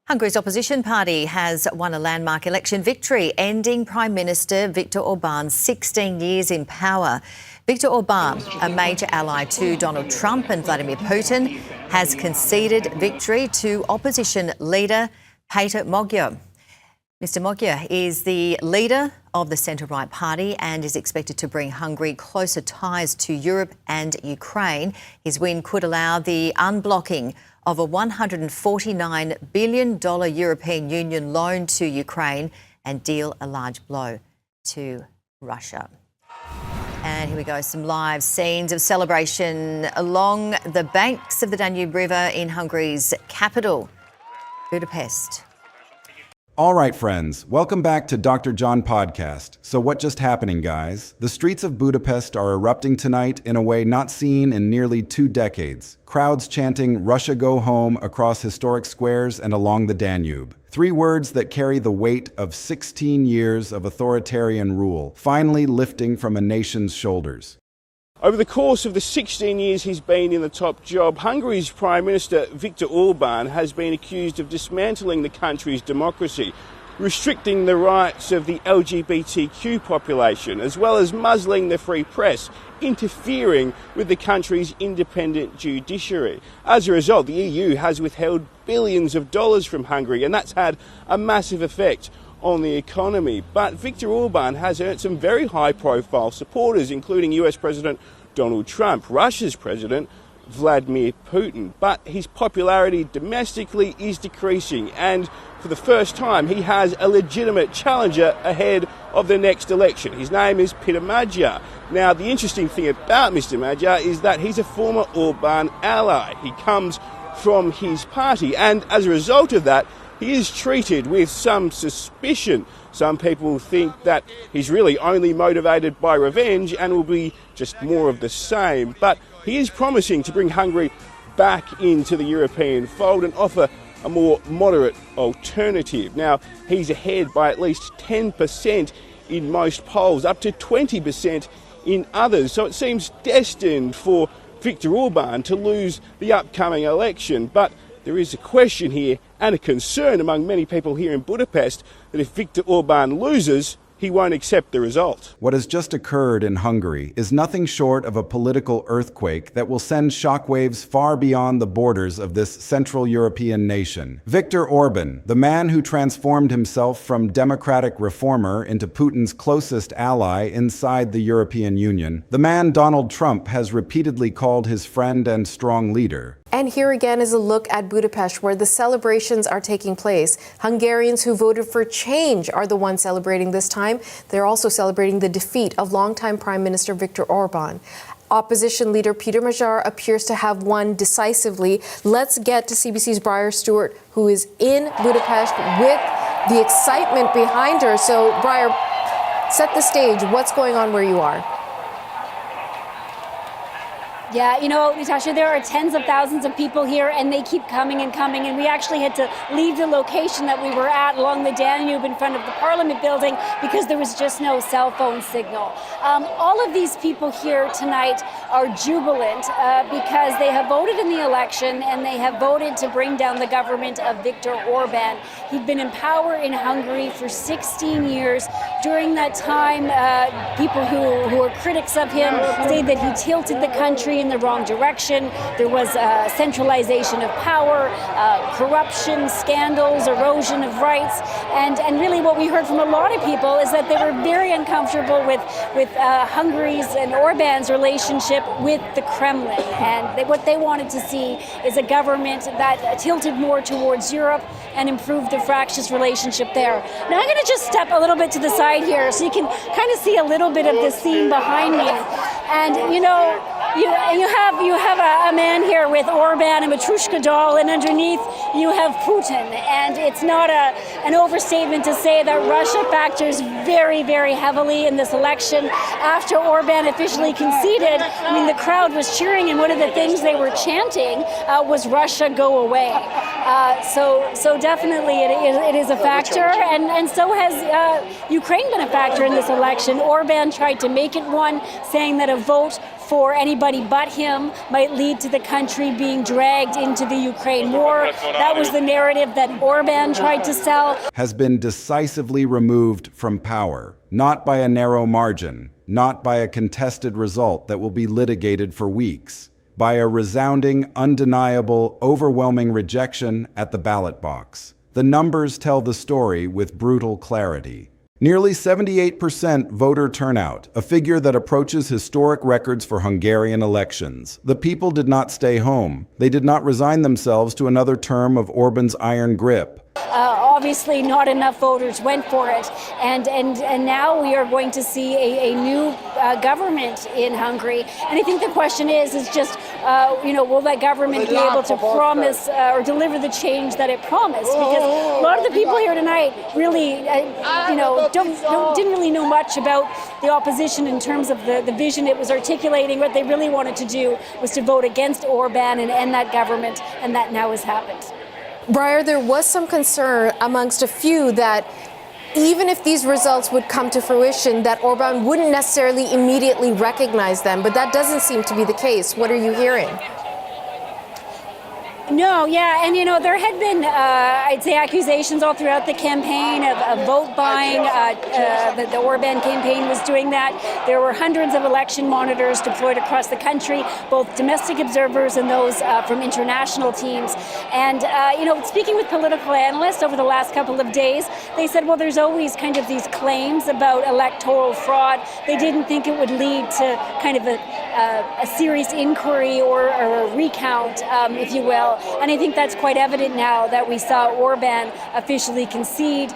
Hungary's opposition party has won a landmark election victory, ending Prime Minister Viktor Orban's 16 years in power. Viktor Orban, a major ally to Donald Trump and Vladimir Putin, has conceded victory to opposition leader Péter Magyar. Mr. Magyar is the leader of the centre-right party and is expected to bring Hungary closer ties to Europe and Ukraine. His win could allow the unblocking of a $149 billion European Union loan to Ukraine and deal a large blow to Russia. And here we go, some live scenes of celebration along the banks of the Danube River in Hungary's capital, Budapest. All right, friends, welcome back to Dr. John Podcast. So what just happening, guys? The streets of Budapest are erupting tonight in a way not seen in nearly 2 decades. Crowds chanting "Russia go home" across historic squares and along the Danube. 3 words that carry the weight of 16 years of authoritarian rule, finally lifting from a nation's shoulders. Over the course of the 16 years he's been in the top job, Hungary's Prime Minister Viktor Orban has been accused of dismantling the country's democracy, restricting the rights of the LGBTQ population, as well as muzzling the free press, interfering with the country's independent judiciary. As a result, the EU has withheld billions of dollars from Hungary, and that's had a massive effect on the economy. But Viktor Orban has earned some very high-profile supporters, including US President Donald Trump, Russia's President Vladimir Putin. But his popularity domestically is decreasing, and for the first time he has a legitimate challenger ahead of the next election. His name is Péter Magyar. Now, the interesting thing about Mr. Magyar is that he's a former Orban ally. He comes from his party, and as a result of that, he is treated with some suspicion. Some people think that he's really only motivated by revenge and will be just more of the same. But he is promising to bring Hungary back into the European fold and offer a more moderate alternative. Now, he's ahead by at least 10% in most polls, up to 20% in others. So it seems destined for Viktor Orban to lose the upcoming election. But there is a question here and a concern among many people here in Budapest that if Viktor Orban loses, he won't accept the result. What has just occurred in Hungary is nothing short of a political earthquake that will send shockwaves far beyond the borders of this Central European nation. Viktor Orban, the man who transformed himself from democratic reformer into Putin's closest ally inside the European Union, the man Donald Trump has repeatedly called his friend and strong leader. And here again is a look at Budapest, where the celebrations are taking place. Hungarians who voted for change are the ones celebrating this time. They're also celebrating the defeat of longtime Prime Minister Viktor Orban. Opposition leader Péter Magyar appears to have won decisively. Let's get to CBC's Briar Stewart, who is in Budapest with the excitement behind her. So, Briar, set the stage. What's going on where you are? Yeah, you know, Natasha, there are tens of thousands of people here, and they keep coming and coming. And we actually had to leave the location that we were at along the Danube in front of the Parliament building because there was just no cell phone signal. All of these people here tonight are jubilant because they have voted in the election and they have voted to bring down the government of Viktor Orban. He'd been in power in Hungary for 16 years. During that time, people who are critics of him say that he tilted the country in the wrong direction. There was centralization of power, corruption, scandals, erosion of rights, and really what we heard from a lot of people is that they were very uncomfortable with Hungary's and Orban's relationship with the Kremlin, and what they wanted to see is a government that tilted more towards Europe and improved the fractious relationship there. Now I'm going to just step a little bit to the side here so you can kind of see a little bit of the scene behind me, and you know, you have a man here with Orban and Matryoshka doll, and underneath you have Putin. And it's not an overstatement to say that Russia factors very, very heavily in this election. After Orban officially conceded, I mean, the crowd was cheering, and one of the things they were chanting was "Russia, go away." So definitely it is a factor, and so has Ukraine been a factor in this election. Orban tried to make it one, saying that a vote for anybody but him might lead to the country being dragged into the Ukraine war. That was the narrative that Orban tried to sell. Has been decisively removed from power, not by a narrow margin, not by a contested result that will be litigated for weeks, by a resounding, undeniable, overwhelming rejection at the ballot box. The numbers tell the story with brutal clarity. Nearly 78% voter turnout, a figure that approaches historic records for Hungarian elections. The people did not stay home. They did not resign themselves to another term of Orban's iron grip. Obviously, not enough voters went for it, and now we are going to see a new government in Hungary. And I think the question is just, will that government be able to promise or deliver the change that it promised? Because a lot of the people here tonight really, didn't really know much about the opposition in terms of the vision it was articulating. What they really wanted to do was to vote against Orban and end that government, and that now has happened. Breyer, there was some concern amongst a few that even if these results would come to fruition, that Orban wouldn't necessarily immediately recognize them, but that doesn't seem to be the case. What are you hearing? No, yeah, and there had been, I'd say, accusations all throughout the campaign of vote buying. The Orban campaign was doing that. There were hundreds of election monitors deployed across the country, both domestic observers and those from international teams. And, speaking with political analysts over the last couple of days, they said, well, there's always kind of these claims about electoral fraud. They didn't think it would lead to kind of a serious inquiry or a recount, if you will. And I think that's quite evident now that we saw Orban officially concede,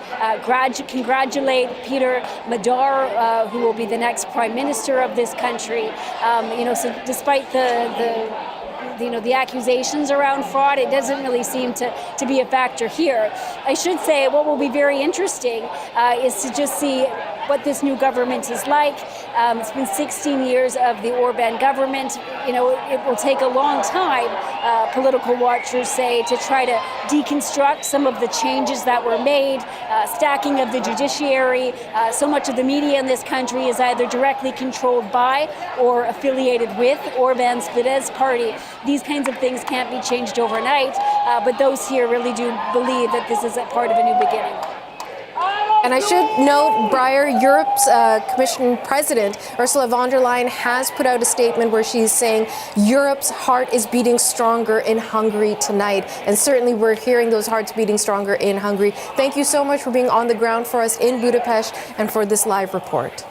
congratulate Peter Magyar, who will be the next prime minister of this country. So despite the accusations around fraud, it doesn't really seem to be a factor here. I should say what will be very interesting is to just see what this new government is like. It's been 16 years of the Orban government. It will take a long time, political watchers say, to try to deconstruct some of the changes that were made, stacking of the judiciary. So much of the media in this country is either directly controlled by or affiliated with Orban's Fidesz party. These kinds of things can't be changed overnight, but those here really do believe that this is a part of a new beginning. And I should note, Breyer, Europe's Commission President, Ursula von der Leyen, has put out a statement where she's saying Europe's heart is beating stronger in Hungary tonight. And certainly we're hearing those hearts beating stronger in Hungary. Thank you so much for being on the ground for us in Budapest and for this live report.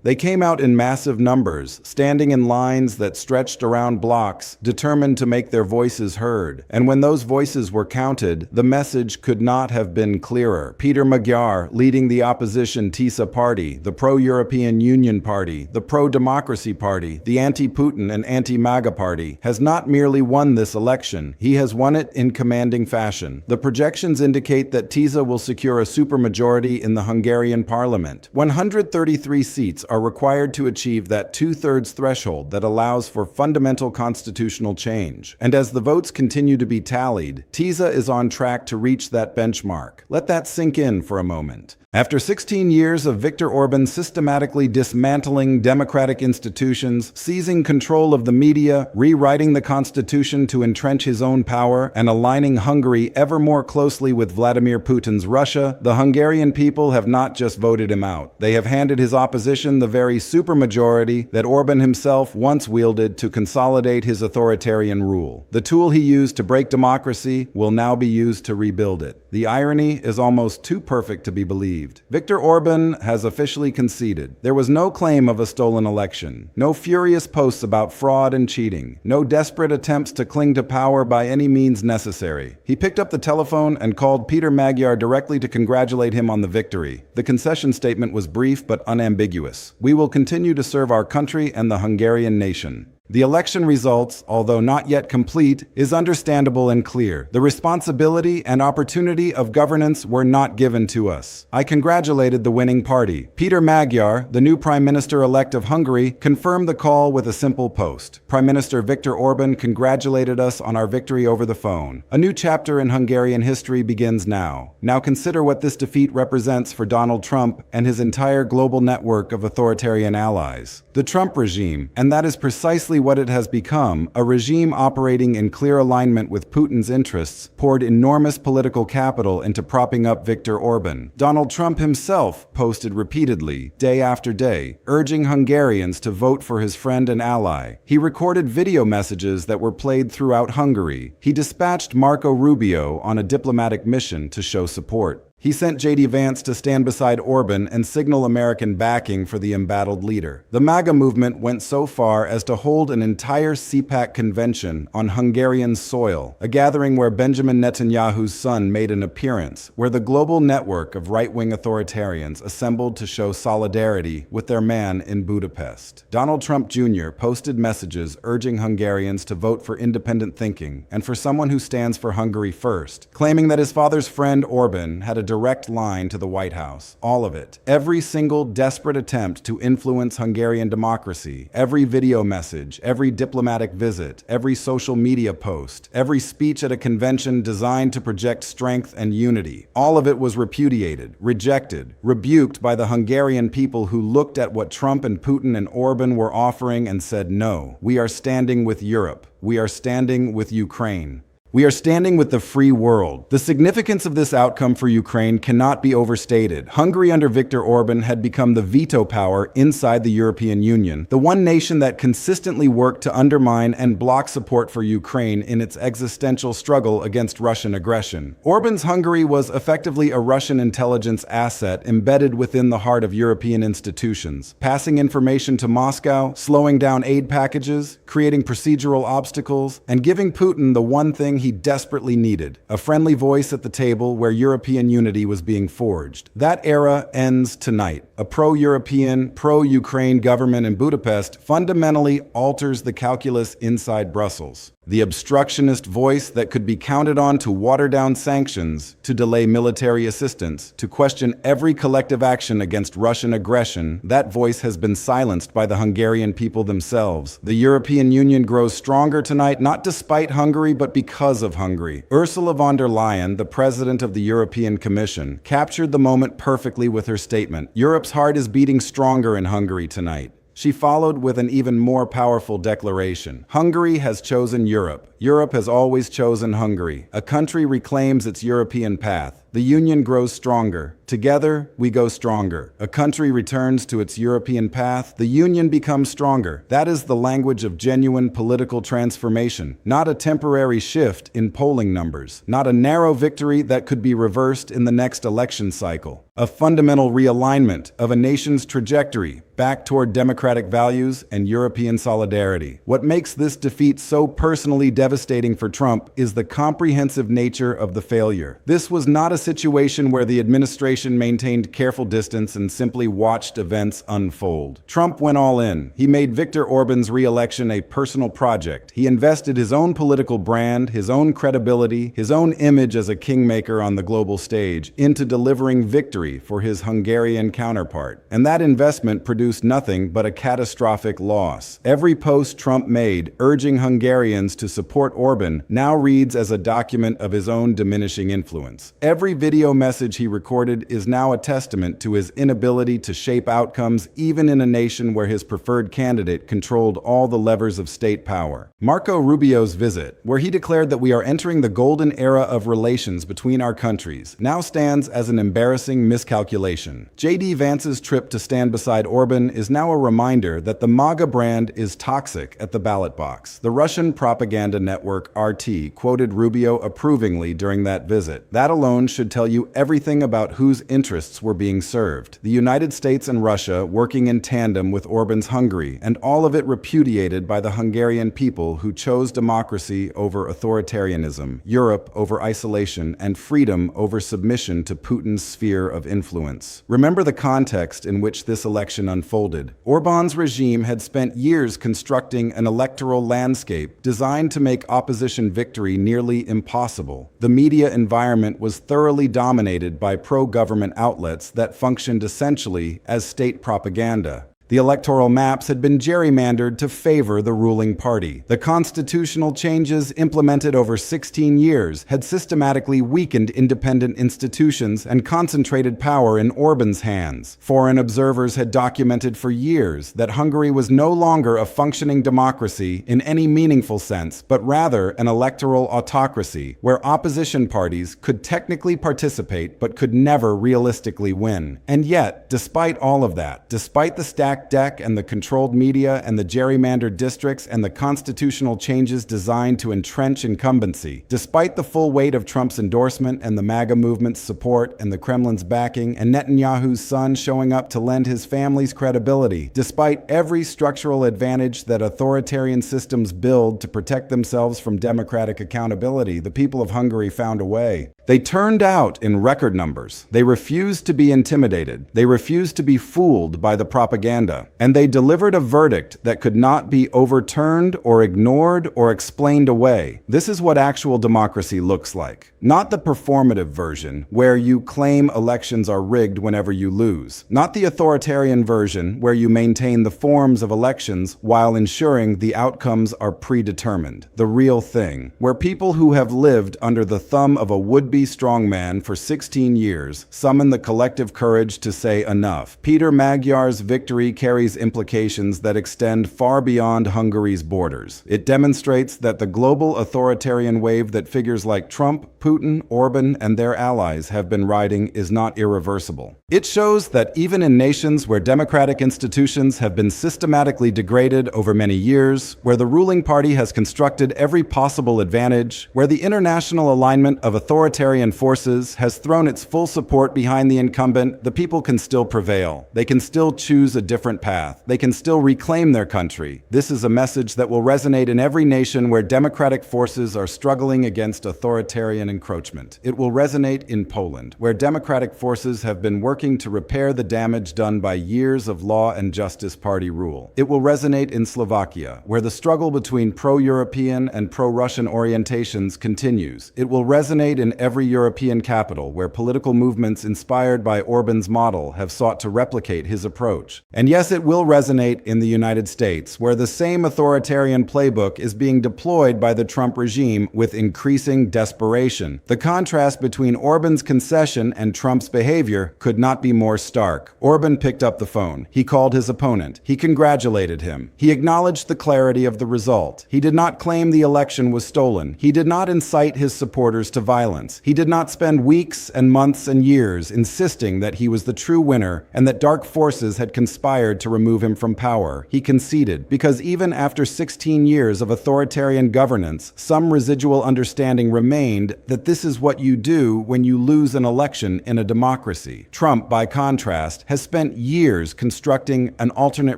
They came out in massive numbers, standing in lines that stretched around blocks, determined to make their voices heard. And when those voices were counted, the message could not have been clearer. Peter Magyar, leading the opposition TISA party, the pro-European Union party, the pro-democracy party, the anti-Putin and anti-MAGA party, has not merely won this election, he has won it in commanding fashion. The projections indicate that TISA will secure a supermajority in the Hungarian parliament. 133 seats are required to achieve that two-thirds threshold that allows for fundamental constitutional change. And as the votes continue to be tallied, TISA is on track to reach that benchmark. Let that sink in for a moment. After 16 years of Viktor Orban systematically dismantling democratic institutions, seizing control of the media, rewriting the constitution to entrench his own power, and aligning Hungary ever more closely with Vladimir Putin's Russia, the Hungarian people have not just voted him out. They have handed his opposition the very supermajority that Orban himself once wielded to consolidate his authoritarian rule. The tool he used to break democracy will now be used to rebuild it. The irony is almost too perfect to be believed. Viktor Orban has officially conceded. There was no claim of a stolen election, no furious posts about fraud and cheating, no desperate attempts to cling to power by any means necessary. He picked up the telephone and called Peter Magyar directly to congratulate him on the victory. The concession statement was brief but unambiguous. We will continue to serve our country and the Hungarian nation. The election results, although not yet complete, is understandable and clear. The responsibility and opportunity of governance were not given to us. I congratulated the winning party. Peter Magyar, the new Prime Minister-elect of Hungary, confirmed the call with a simple post. Prime Minister Viktor Orban congratulated us on our victory over the phone. A new chapter in Hungarian history begins now. Now consider what this defeat represents for Donald Trump and his entire global network of authoritarian allies. The Trump regime, and that is precisely what it has become, a regime operating in clear alignment with Putin's interests, poured enormous political capital into propping up Viktor Orban. Donald Trump himself posted repeatedly, day after day, urging Hungarians to vote for his friend and ally. He recorded video messages that were played throughout Hungary. He dispatched Rubio on a diplomatic mission to show support. He sent Vance to stand beside Orban and signal American backing for the embattled leader. The MAGA movement went so far as to hold an entire CPAC convention on Hungarian soil, a gathering where Benjamin Netanyahu's son made an appearance, where the global network of right-wing authoritarians assembled to show solidarity with their man in Budapest. Donald Trump Jr. posted messages urging Hungarians to vote for independent thinking and for someone who stands for Hungary first, claiming that his father's friend Orban had a direct line to the White House. All of it. Every single desperate attempt to influence Hungarian democracy, every video message, every diplomatic visit, every social media post, every speech at a convention designed to project strength and unity. All of it was repudiated, rejected, rebuked by the Hungarian people who looked at what Trump and Putin and Orban were offering and said, no, we are standing with Europe. We are standing with Ukraine. We are standing with the free world. The significance of this outcome for Ukraine cannot be overstated. Hungary under Viktor Orban had become the veto power inside the European Union, the one nation that consistently worked to undermine and block support for Ukraine in its existential struggle against Russian aggression. Orban's Hungary was effectively a Russian intelligence asset embedded within the heart of European institutions, passing information to Moscow, slowing down aid packages, creating procedural obstacles, and giving Putin the one thing he desperately needed, a friendly voice at the table where European unity was being forged. That era ends tonight. A pro-European, pro-Ukraine government in Budapest fundamentally alters the calculus inside Brussels. The obstructionist voice that could be counted on to water down sanctions, to delay military assistance, to question every collective action against Russian aggression, that voice has been silenced by the Hungarian people themselves. The European Union grows stronger tonight, not despite Hungary, but because of Hungary. Ursula von der Leyen, the president of the European Commission, captured the moment perfectly with her statement. Europe's heart is beating stronger in Hungary tonight. She followed with an even more powerful declaration. Hungary has chosen Europe. Europe has always chosen Hungary. A country reclaims its European path. The union grows stronger. Together, we go stronger. A country returns to its European path. The union becomes stronger. That is the language of genuine political transformation, not a temporary shift in polling numbers, not a narrow victory that could be reversed in the next election cycle. A fundamental realignment of a nation's trajectory back toward democratic values and European solidarity. What makes this defeat so personally devastating for Trump is the comprehensive nature of the failure. This was not a situation where the administration maintained careful distance and simply watched events unfold. Trump went all in. He made Viktor Orban's re-election a personal project. He invested his own political brand, his own credibility, his own image as a kingmaker on the global stage into delivering victory for his Hungarian counterpart. And that investment produced nothing but a catastrophic loss. Every post Trump made urging Hungarians to support Orban now reads as a document of his own diminishing influence. Every video message he recorded is now a testament to his inability to shape outcomes even in a nation where his preferred candidate controlled all the levers of state power. Marco Rubio's visit, where he declared that we are entering the golden era of relations between our countries, now stands as an embarrassing miscalculation. J.D. Vance's trip to stand beside Orban is now a reminder that the MAGA brand is toxic at the ballot box. The Russian propaganda network RT quoted Rubio approvingly during that visit. That alone should tell you everything about whose interests were being served. The United States and Russia working in tandem with Orban's Hungary, and all of it repudiated by the Hungarian people who chose democracy over authoritarianism, Europe over isolation, and freedom over submission to Putin's sphere of influence. Remember the context in which this election unfolded. Orban's regime had spent years constructing an electoral landscape designed to make opposition victory nearly impossible. The media environment was thoroughly dominated by pro-government outlets that functioned essentially as state propaganda. The electoral maps had been gerrymandered to favor the ruling party. The constitutional changes implemented over 16 years had systematically weakened independent institutions and concentrated power in Orban's hands. Foreign observers had documented for years that Hungary was no longer a functioning democracy in any meaningful sense, but rather an electoral autocracy, where opposition parties could technically participate but could never realistically win. And yet, despite all of that, despite the stacked deck and the controlled media and the gerrymandered districts and the constitutional changes designed to entrench incumbency, despite the full weight of Trump's endorsement and the MAGA movement's support and the Kremlin's backing and Netanyahu's son showing up to lend his family's credibility, despite every structural advantage that authoritarian systems build to protect themselves from democratic accountability, the people of Hungary found a way. They turned out in record numbers. They refused to be intimidated. They refused to be fooled by the propaganda. And they delivered a verdict that could not be overturned or ignored or explained away. This is what actual democracy looks like. Not the performative version, where you claim elections are rigged whenever you lose. Not the authoritarian version, where you maintain the forms of elections while ensuring the outcomes are predetermined. The real thing, where people who have lived under the thumb of a would-be strongman for 16 years summon the collective courage to say enough. Peter Magyar's victory carries implications that extend far beyond Hungary's borders. It demonstrates that the global authoritarian wave that figures like Trump, Putin, Orban, and their allies have been riding is not irreversible. It shows that even in nations where democratic institutions have been systematically degraded over many years, where the ruling party has constructed every possible advantage, where the international alignment of authoritarian forces has thrown its full support behind the incumbent, the people can still prevail. They can still choose a different path. They can still reclaim their country. This is a message that will resonate in every nation where democratic forces are struggling against authoritarian encroachment. It will resonate in Poland, where democratic forces have been working to repair the damage done by years of law and justice party rule. It will resonate in Slovakia, where the struggle between pro-European and pro-Russian orientations continues. It will resonate in every European capital where political movements inspired by Orban's model have sought to replicate his approach. And yes, it will resonate in the United States, where the same authoritarian playbook is being deployed by the Trump regime with increasing desperation. The contrast between Orban's concession and Trump's behavior could not be more stark. Orban picked up the phone. He called his opponent. He congratulated him. He acknowledged the clarity of the result. He did not claim the election was stolen. He did not incite his supporters to violence. He did not spend weeks and months and years insisting that he was the true winner and that dark forces had conspired to remove him from power. He conceded, because even after 16 years of authoritarian governance, some residual understanding remained that this is what you do when you lose an election in a democracy. Trump, by contrast, has spent years constructing an alternate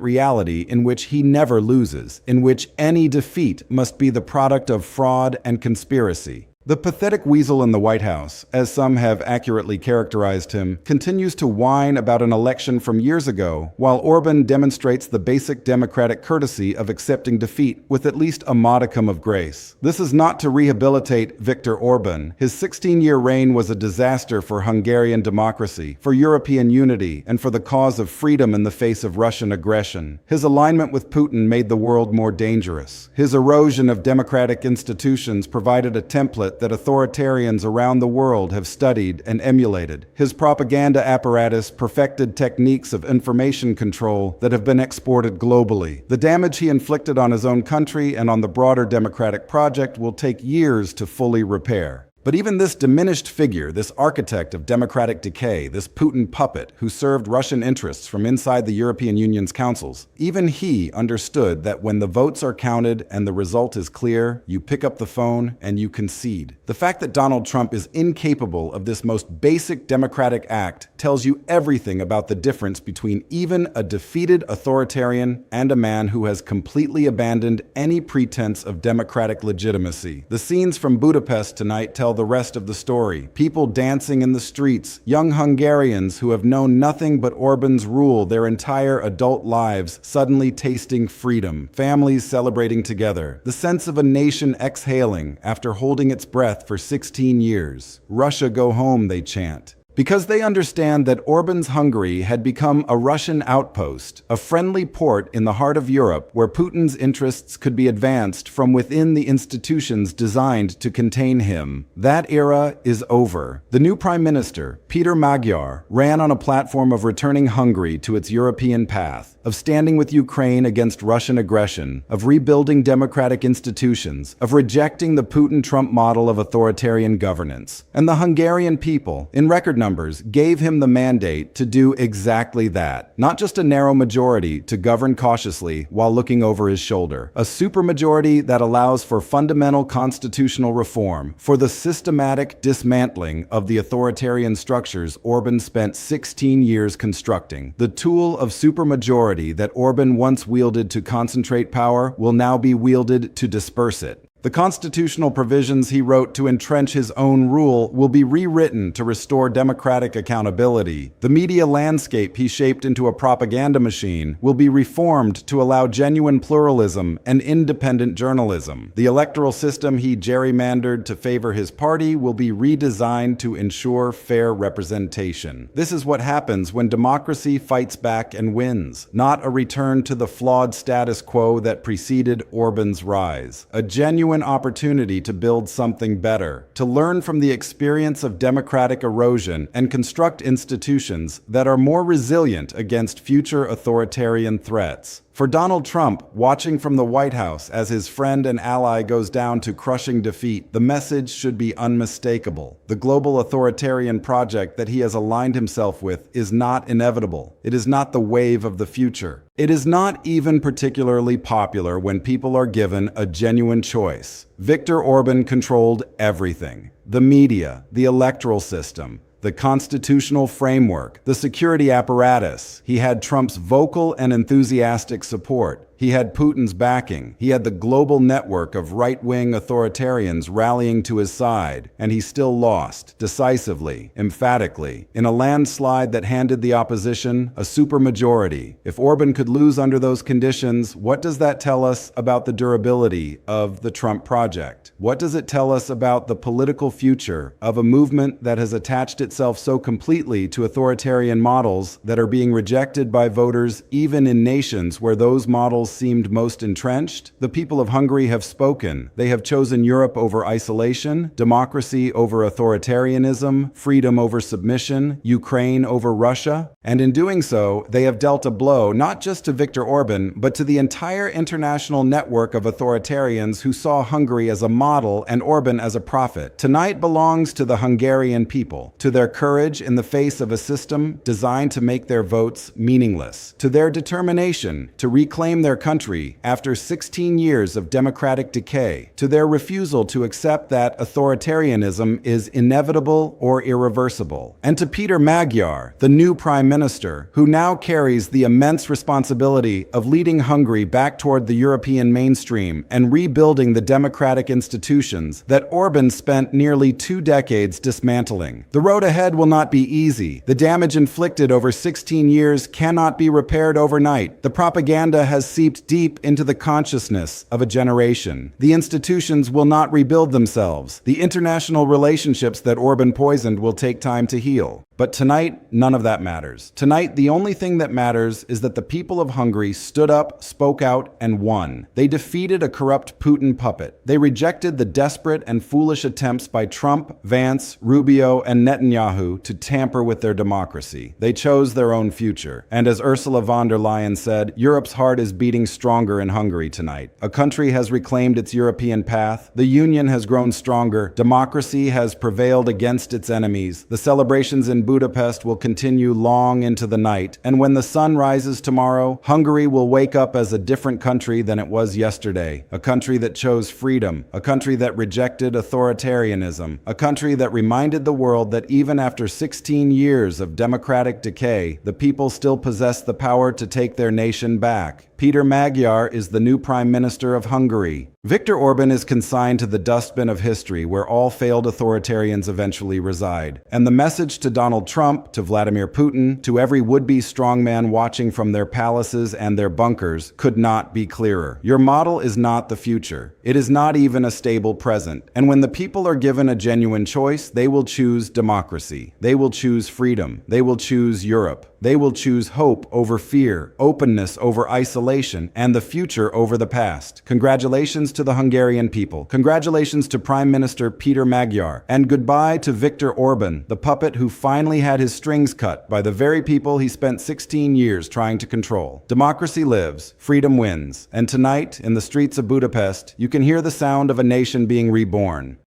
reality in which he never loses, in which any defeat must be the product of fraud and conspiracy. The pathetic weasel in the White House, as some have accurately characterized him, continues to whine about an election from years ago, while Orban demonstrates the basic democratic courtesy of accepting defeat with at least a modicum of grace. This is not to rehabilitate Viktor Orban. His 16-year reign was a disaster for Hungarian democracy, for European unity, and for the cause of freedom in the face of Russian aggression. His alignment with Putin made the world more dangerous. His erosion of democratic institutions provided a template that authoritarians around the world have studied and emulated. His propaganda apparatus perfected techniques of information control that have been exported globally. The damage he inflicted on his own country and on the broader democratic project will take years to fully repair. But even this diminished figure, this architect of democratic decay, this Putin puppet who served Russian interests from inside the European Union's councils, even he understood that when the votes are counted and the result is clear, you pick up the phone and you concede. The fact that Donald Trump is incapable of this most basic democratic act tells you everything about the difference between even a defeated authoritarian and a man who has completely abandoned any pretense of democratic legitimacy. The scenes from Budapest tonight tell the rest of the story. People dancing in the streets, young Hungarians who have known nothing but Orban's rule their entire adult lives suddenly tasting freedom, families celebrating together, the sense of a nation exhaling after holding its breath for 16 years. Russia go home, they chant. Because they understand that Orban's Hungary had become a Russian outpost, a friendly port in the heart of Europe where Putin's interests could be advanced from within the institutions designed to contain him. That era is over. The new Prime Minister, Peter Magyar, ran on a platform of returning Hungary to its European path, of standing with Ukraine against Russian aggression, of rebuilding democratic institutions, of rejecting the Putin-Trump model of authoritarian governance. And the Hungarian people, in record numbers, gave him the mandate to do exactly that. Not just a narrow majority to govern cautiously while looking over his shoulder. A supermajority that allows for fundamental constitutional reform, for the systematic dismantling of the authoritarian structures Orban spent 16 years constructing. The tool of supermajority that Orban once wielded to concentrate power will now be wielded to disperse it. The constitutional provisions he wrote to entrench his own rule will be rewritten to restore democratic accountability. The media landscape he shaped into a propaganda machine will be reformed to allow genuine pluralism and independent journalism. The electoral system he gerrymandered to favor his party will be redesigned to ensure fair representation. This is what happens when democracy fights back and wins, not a return to the flawed status quo that preceded Orban's rise. A genuine opportunity to build something better, to learn from the experience of democratic erosion and construct institutions that are more resilient against future authoritarian threats. For Donald Trump, watching from the White House as his friend and ally goes down to crushing defeat, the message should be unmistakable. The global authoritarian project that he has aligned himself with is not inevitable. It is not the wave of the future. It is not even particularly popular when people are given a genuine choice. Viktor Orban controlled everything: the media, the electoral system, the constitutional framework, the security apparatus. He had Trump's vocal and enthusiastic support. He had Putin's backing. He had the global network of right-wing authoritarians rallying to his side, and he still lost, decisively, emphatically, in a landslide that handed the opposition a supermajority. If Orban could lose under those conditions, what does that tell us about the durability of the Trump project? What does it tell us about the political future of a movement that has attached itself so completely to authoritarian models that are being rejected by voters even in nations where those models seemed most entrenched? The people of Hungary have spoken. They have chosen Europe over isolation, democracy over authoritarianism, freedom over submission, Ukraine over Russia. And in doing so, they have dealt a blow not just to Viktor Orban, but to the entire international network of authoritarians who saw Hungary as a model and Orban as a prophet. Tonight belongs to the Hungarian people, to their courage in the face of a system designed to make their votes meaningless, to their determination to reclaim their country after 16 years of democratic decay, to their refusal to accept that authoritarianism is inevitable or irreversible, and to Peter Magyar, the new Prime Minister, who now carries the immense responsibility of leading Hungary back toward the European mainstream and rebuilding the democratic institutions that Orban spent nearly 2 decades dismantling. The road ahead will not be easy. The damage inflicted over 16 years cannot be repaired overnight. The propaganda has seeped deep into the consciousness of a generation. The institutions will not rebuild themselves. The international relationships that Orban poisoned will take time to heal. But tonight, none of that matters. Tonight, the only thing that matters is that the people of Hungary stood up, spoke out, and won. They defeated a corrupt Putin puppet. They rejected the desperate and foolish attempts by Trump, Vance, Rubio, and Netanyahu to tamper with their democracy. They chose their own future. And as Ursula von der Leyen said, Europe's heart is beating stronger in Hungary tonight. A country has reclaimed its European path. The Union has grown stronger. Democracy has prevailed against its enemies. The celebrations in Budapest will continue long into the night. And when the sun rises tomorrow, Hungary will wake up as a different country than it was yesterday. A country that chose freedom. A country that rejected authoritarianism. A country that reminded the world that even after 16 years of democratic decay, the people still possess the power to take their nation back. Peter Magyar is the new Prime Minister of Hungary. Viktor Orban is consigned to the dustbin of history where all failed authoritarians eventually reside. And the message to Donald Trump, to Vladimir Putin, to every would-be strongman watching from their palaces and their bunkers could not be clearer. Your model is not the future. It is not even a stable present. And when the people are given a genuine choice, they will choose democracy. They will choose freedom. They will choose Europe. They will choose hope over fear, openness over isolation, and the future over the past. Congratulations to the Hungarian people. Congratulations to Prime Minister Peter Magyar. And goodbye to Viktor Orban, the puppet who finally had his strings cut by the very people he spent 16 years trying to control. Democracy lives, freedom wins. And tonight, in the streets of Budapest, you can hear the sound of a nation being reborn.